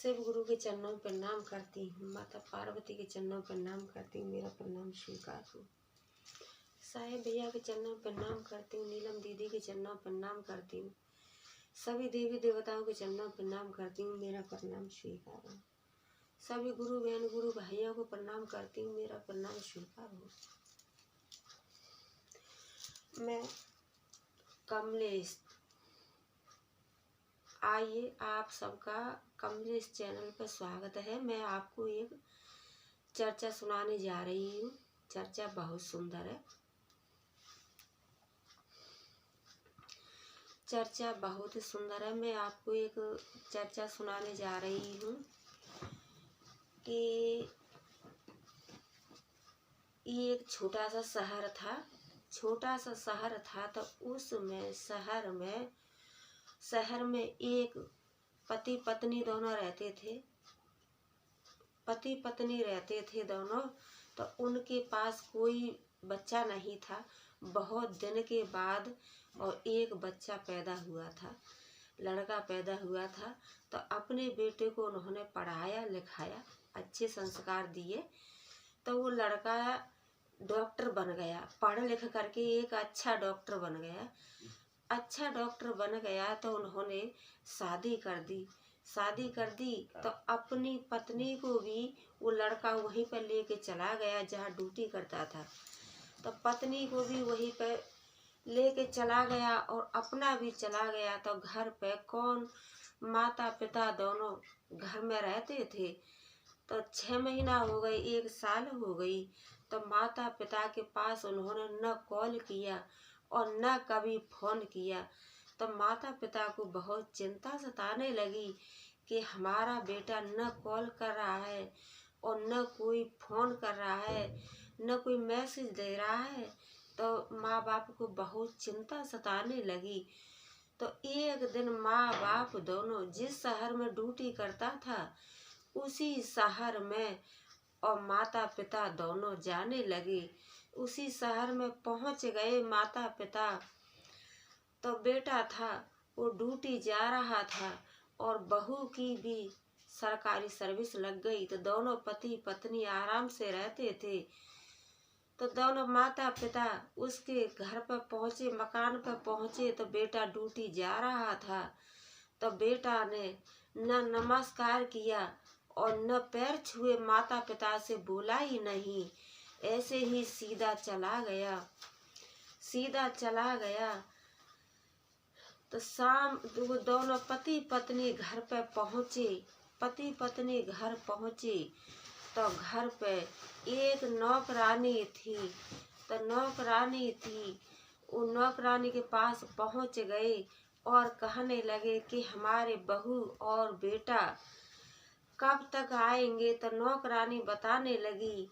शिव गुरु के चरणों में प्रणाम करती हूँ। माता पार्वती के चरणों में प्रणाम करती हूँ। मेरा प्रणाम स्वीकार हो। साहेब भैया के चरणों में प्रणाम करती हूँ। नीलम दीदी के चरणों में प्रणाम करती हूँ। सभी देवी देवताओं के चरणों में प्रणाम करती हूँ। मेरा प्रणाम स्वीकार हो। सभी गुरु बहन गुरु भाइयों को प्रणाम करती हूँ। मेरा प्रणाम स्वीकार हो। मैं कमलेश, आइए आप सबका कमलेश चैनल पर स्वागत है। मैं आपको एक चर्चा सुनाने जा रही हूँ। चर्चा बहुत सुंदर है। चर्चा बहुत सुंदर है। मैं आपको एक चर्चा सुनाने जा रही हूँ कि ये एक छोटा सा शहर था। छोटा सा शहर था तो उसमें शहर में एक पति पत्नी दोनों रहते थे। पति पत्नी रहते थे दोनों। तो उनके पास कोई बच्चा नहीं था। बहुत दिन के बाद और एक बच्चा पैदा हुआ था, लड़का पैदा हुआ था। तो अपने बेटे को उन्होंने पढ़ाया लिखाया, अच्छे संस्कार दिए। तो वो लड़का डॉक्टर बन गया। पढ़ लिख करके एक अच्छा डॉक्टर बन गया। अच्छा डॉक्टर बन गया तो उन्होंने शादी कर दी। शादी कर दी तो अपनी पत्नी को भी वो लड़का वहीं पर लेके चला गया जहाँ ड्यूटी करता था। तो पत्नी को भी वहीं पर लेके चला गया और अपना भी चला गया। तो घर पे कौन, माता पिता दोनों घर में रहते थे। तो 6 महीना हो गई, 1 साल हो गई। तो माता पिता के पास उन्होंने न कॉल किया और न कभी फोन किया। तो माता पिता को बहुत चिंता सताने लगी कि हमारा बेटा न कॉल कर रहा है और न कोई फोन कर रहा है, न कोई मैसेज दे रहा है। तो माँ बाप को बहुत चिंता सताने लगी। तो एक दिन माँ बाप दोनों जिस शहर में ड्यूटी करता था उसी शहर में और माता पिता दोनों जाने लगे। उसी शहर में पहुंच गए माता पिता। तो बेटा था वो ड्यूटी जा रहा था और बहू की भी सरकारी सर्विस लग गई। तो दोनों पति पत्नी आराम से रहते थे। तो दोनों माता पिता उसके घर पर पहुंचे, मकान पर पहुंचे। तो बेटा ड्यूटी जा रहा था। तो बेटा ने न नमस्कार किया और न पैर छुए, माता पिता से बोला ही नहीं, ऐसे ही सीधा चला गया। सीधा चला गया। तो शाम वो दोनों पति पत्नी घर पे पहुँचे। पति पत्नी घर पहुँचे तो घर पे एक नौकरानी थी। तो नौकरानी थी, वो नौकरानी के पास पहुँच गए और कहने लगे कि हमारे बहू और बेटा कब तक आएंगे। तो नौकरानी बताने लगी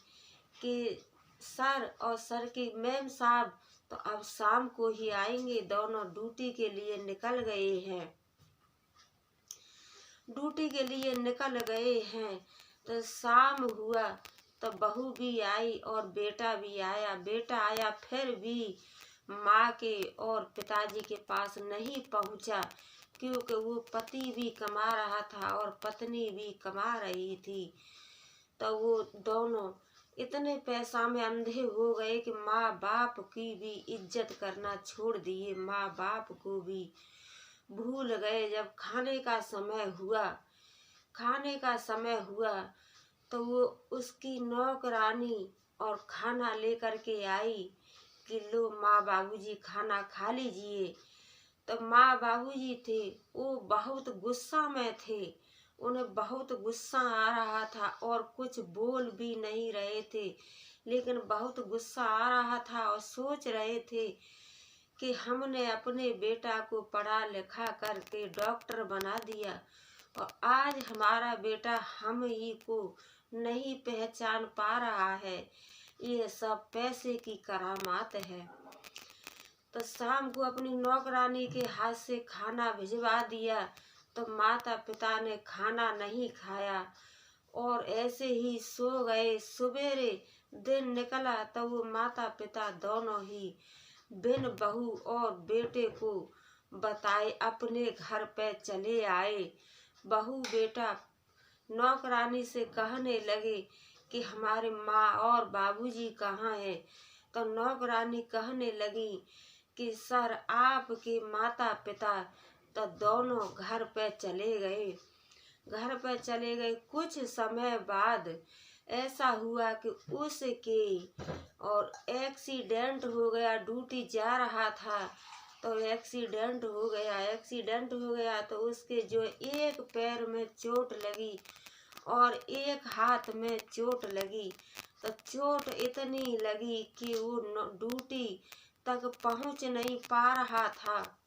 कि सर और सर की मैम साहब तो अब शाम को ही आएंगे, दोनों ड्यूटी के लिए निकल गए हैं। ड्यूटी के लिए निकल गए हैं। तो शाम हुआ तो बहू भी आई और बेटा भी आया। बेटा आया फिर भी माँ के और पिताजी के पास नहीं पहुँचा, क्योंकि वो पति भी कमा रहा था और पत्नी भी कमा रही थी। तो वो दोनों इतने पैसा में अंधे हो गए कि माँ बाप की भी इज्जत करना छोड़ दिए। माँ बाप को भी भूल गए। जब खाने का समय हुआ तो वो उसकी नौकरानी और खाना लेकर के आई कि लो माँ बाबूजी खाना खा लीजिए। तो माँ बाबूजी थे वो बहुत गुस्सा में थे। उन्हें बहुत गुस्सा आ रहा था और कुछ बोल भी नहीं रहे थे, लेकिन बहुत गुस्सा आ रहा था और सोच रहे थे कि हमने अपने बेटा को पढ़ा लिखा करके डॉक्टर बना दिया और आज हमारा बेटा हम ही को नहीं पहचान पा रहा है। ये सब पैसे की करामात है। तो शाम को अपनी नौकरानी के हाथ से खाना भिजवा दिया। तो माता पिता ने खाना नहीं खाया और ऐसे ही सो गए। सवेरे दिन निकला तो वो माता पिता दोनों ही बिन बहू और बेटे को बताए अपने घर पे चले आए। बहू बेटा नौकरानी से कहने लगे कि हमारे माँ और बाबूजी कहाँ हैं। तो नौकरानी कहने लगी कि सर आपके माता पिता तो दोनों घर पे चले गए। घर पर चले गए। कुछ समय बाद ऐसा हुआ कि उसके और एक्सीडेंट हो गया। ड्यूटी जा रहा था तो एक्सीडेंट हो गया। एक्सीडेंट हो गया तो उसके जो एक पैर में चोट लगी और एक हाथ में चोट लगी। तो चोट इतनी लगी कि वो ड्यूटी तक पहुंच नहीं पा रहा था।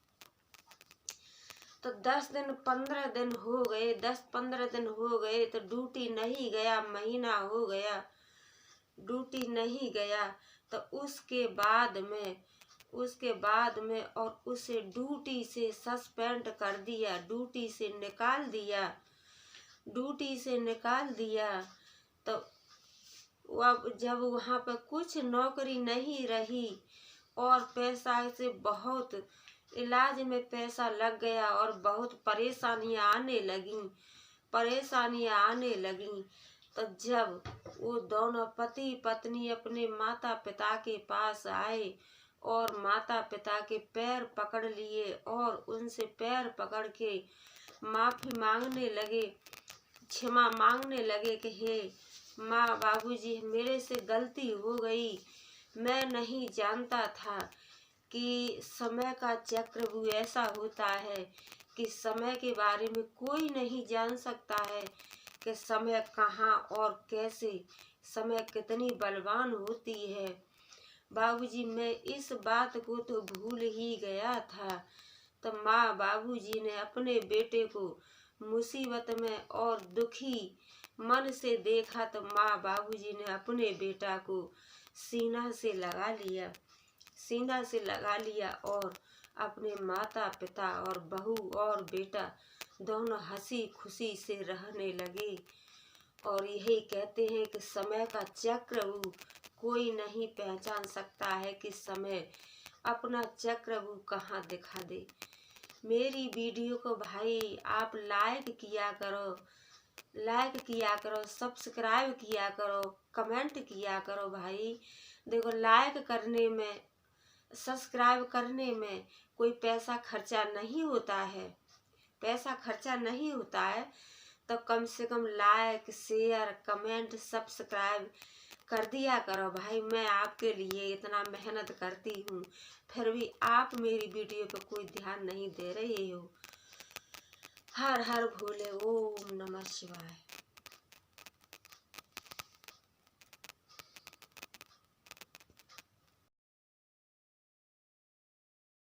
तो 10 दिन 15 दिन हो गए। 10-15 दिन हो गए तो ड्यूटी नहीं गया। महीना हो गया ड्यूटी नहीं गया। तो उसके बाद में और उसे ड्यूटी से सस्पेंड कर दिया। ड्यूटी से निकाल दिया। तो अब जब वहाँ पर कुछ नौकरी नहीं रही और पैसा से बहुत इलाज में पैसा लग गया और बहुत परेशानियाँ आने लगीं। तो जब वो दोनों पति पत्नी अपने माता पिता के पास आए और माता पिता के पैर पकड़ लिए और उनसे पैर पकड़ के माफ़ी मांगने लगे, क्षमा मांगने लगे कि हे माँ बाबूजी मेरे से गलती हो गई। मैं नहीं जानता था कि समय का चक्र भी ऐसा होता है कि समय के बारे में कोई नहीं जान सकता है कि समय कहाँ और कैसे, समय कितनी बलवान होती है। बाबूजी मैं इस बात को तो भूल ही गया था। तो माँ बाबूजी ने अपने बेटे को मुसीबत में और दुखी मन से देखा तो माँ बाबूजी ने अपने बेटा को सीना से लगा लिया और अपने माता पिता और बहू और बेटा दोनों हंसी खुशी से रहने लगे। और यही कहते हैं कि समय का चक्र कोई नहीं पहचान सकता है कि समय अपना चक्र कहाँ दिखा दे। मेरी वीडियो को भाई आप लाइक किया करो, सब्सक्राइब किया करो, कमेंट किया करो भाई। देखो लाइक करने में, सब्सक्राइब करने में कोई पैसा खर्चा नहीं होता है। तो कम से कम लाइक शेयर कमेंट सब्सक्राइब कर दिया करो भाई। मैं आपके लिए इतना मेहनत करती हूँ फिर भी आप मेरी वीडियो पर कोई ध्यान नहीं दे रहे हो। हर हर भोले, ओम नमः शिवाय।